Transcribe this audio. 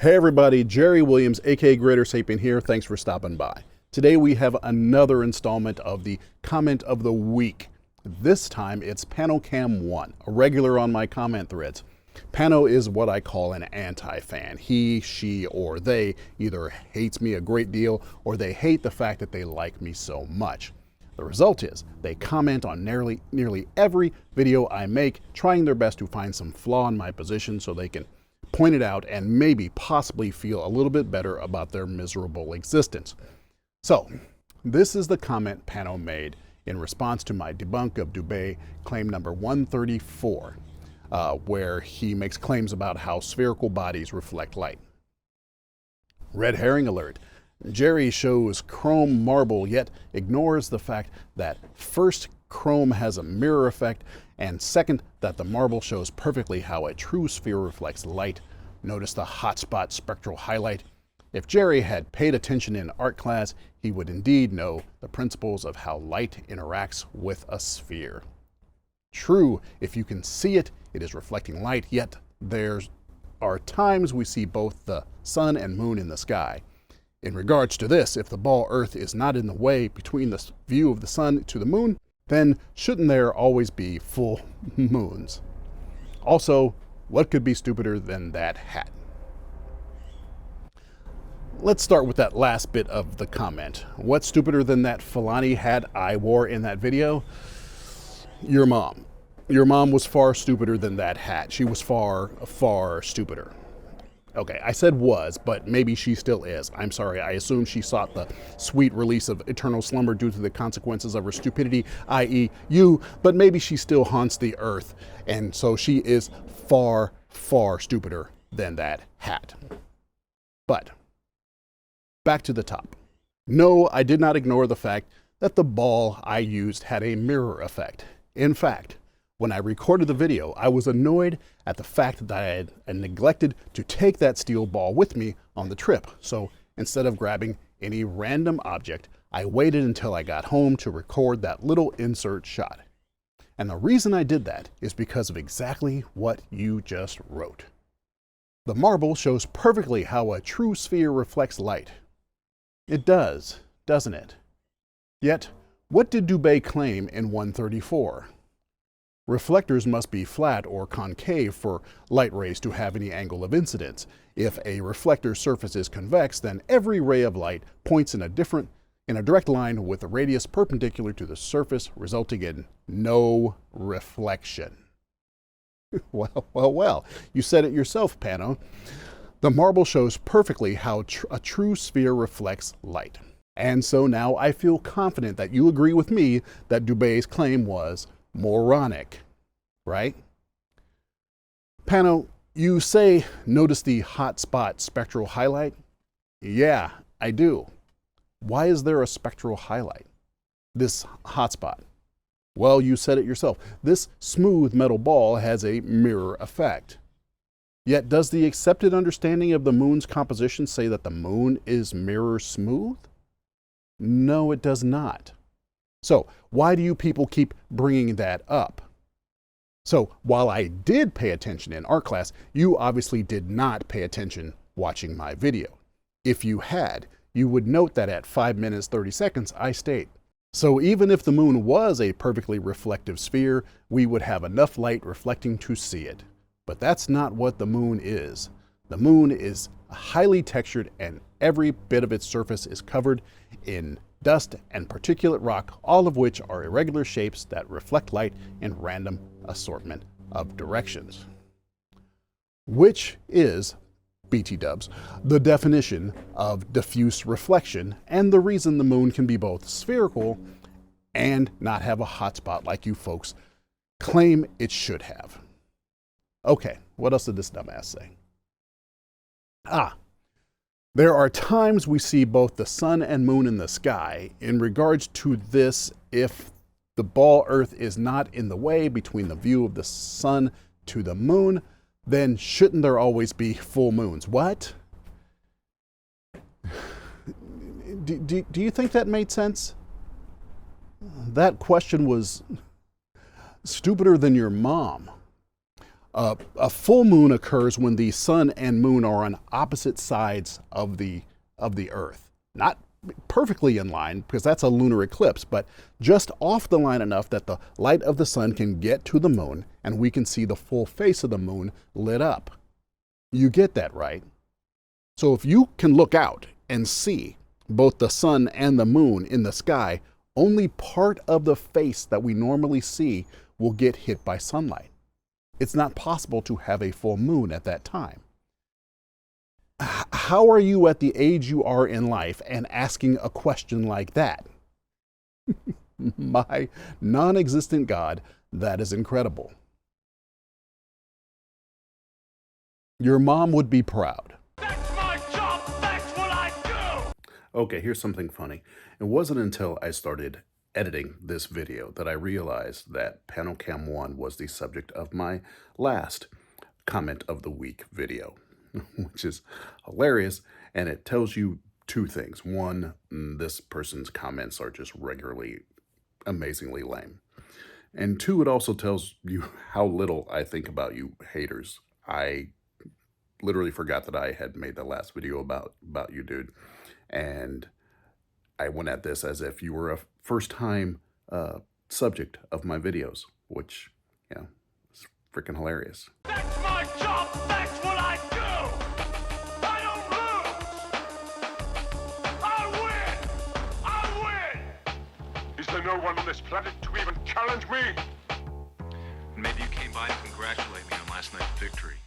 Hey everybody, Jerry Williams, aka Greater Sapien here. Thanks for stopping by. Today we have another installment of the Comment of the Week. This time it's PanoCam1, a regular on my comment threads. Pano is what I call an anti-fan. He, she, or they either hates me a great deal or they hate the fact that they like me so much. The result is they comment on nearly every video I make, trying their best to find some flaw in my position so they can point it out and maybe possibly feel a little bit better about their miserable existence. So, this is the comment Pano made in response to my debunk of Dubay claim number 134, where he makes claims about how spherical bodies reflect light. Red herring alert. Jerry shows chrome marble yet ignores the fact that first, chrome has a mirror effect, and second, that the marble shows perfectly how a true sphere reflects light. Notice the hotspot spectral highlight. If Jerry had paid attention in art class, he would indeed know the principles of how light interacts with a sphere. True, if you can see it, it is reflecting light, yet there are times we see both the sun and moon in the sky. In regards to this, if the ball Earth is not in the way between the view of the sun to the moon, then shouldn't there always be full moons? Also, what could be stupider than that hat? Let's start with that last bit of the comment. What's stupider than that Fulani hat I wore in that video? Your mom. Your mom was far stupider than that hat. She was far, far stupider. Okay, I said was, but maybe she still is. I'm sorry, I assume she sought the sweet release of eternal slumber due to the consequences of her stupidity, i.e. you, but maybe she still haunts the earth, and so she is far, far stupider than that hat. But, back to the top. No, I did not ignore the fact that the ball I used had a mirror effect. In fact, when I recorded the video, I was annoyed at the fact that I had neglected to take that steel ball with me on the trip. So instead of grabbing any random object, I waited until I got home to record that little insert shot. And the reason I did that is because of exactly what you just wrote. The marble shows perfectly how a true sphere reflects light. It does, doesn't it? Yet, what did Dubay claim in 134? Reflectors must be flat or concave for light rays to have any angle of incidence. If a reflector surface is convex, then every ray of light points in a direct line with a radius perpendicular to the surface, resulting in no reflection. Well, you said it yourself, Pano. The marble shows perfectly how a true sphere reflects light. And so now I feel confident that you agree with me that Dubay's claim was moronic, right? Pano, you say, notice the hotspot spectral highlight? Yeah, I do. Why is there a spectral highlight? This hotspot? Well, you said it yourself. This smooth metal ball has a mirror effect. Yet does the accepted understanding of the moon's composition say that the moon is mirror smooth? No, it does not. So, why do you people keep bringing that up? So, while I did pay attention in art class, you obviously did not pay attention watching my video. If you had, you would note that at 5 minutes 30 seconds, I state, so even if the moon was a perfectly reflective sphere, we would have enough light reflecting to see it. But that's not what the moon is. The moon is highly textured and every bit of its surface is covered in dust and particulate rock, all of which are irregular shapes that reflect light in random assortment of directions. Which is, BT dubs, the definition of diffuse reflection and the reason the moon can be both spherical and not have a hotspot like you folks claim it should have. Okay, what else did this dumbass say? There are times we see both the sun and moon in the sky. In regards to this, if the ball Earth is not in the way between the view of the sun to the moon, then shouldn't there always be full moons? What? Do you think that made sense? That question was stupider than your mom. A full moon occurs when the sun and moon are on opposite sides of the Earth. Not perfectly in line, because that's a lunar eclipse, but just off the line enough that the light of the sun can get to the moon and we can see the full face of the moon lit up. You get that, right? So if you can look out and see both the sun and the moon in the sky, only part of the face that we normally see will get hit by sunlight. It's not possible to have a full moon at that time. How are you at the age you are in life and asking a question like that? My non-existent God, that is incredible. Your mom would be proud. That's my job! That's what I do! Okay, here's something funny. It wasn't until I started editing this video that I realized that Panel Cam 1 was the subject of my last comment of the week video, which is hilarious, and it tells you two things. One, this person's comments are just regularly amazingly lame. And two, it also tells you how little I think about you haters. I literally forgot that I had made the last video about you, dude. And I went at this as if you were a first-time subject of my videos, which, you know, is freaking hilarious. That's my job! That's what I do! I don't lose! I win! I win! Is there no one on this planet to even challenge me? Maybe you came by to congratulate me on last night's victory.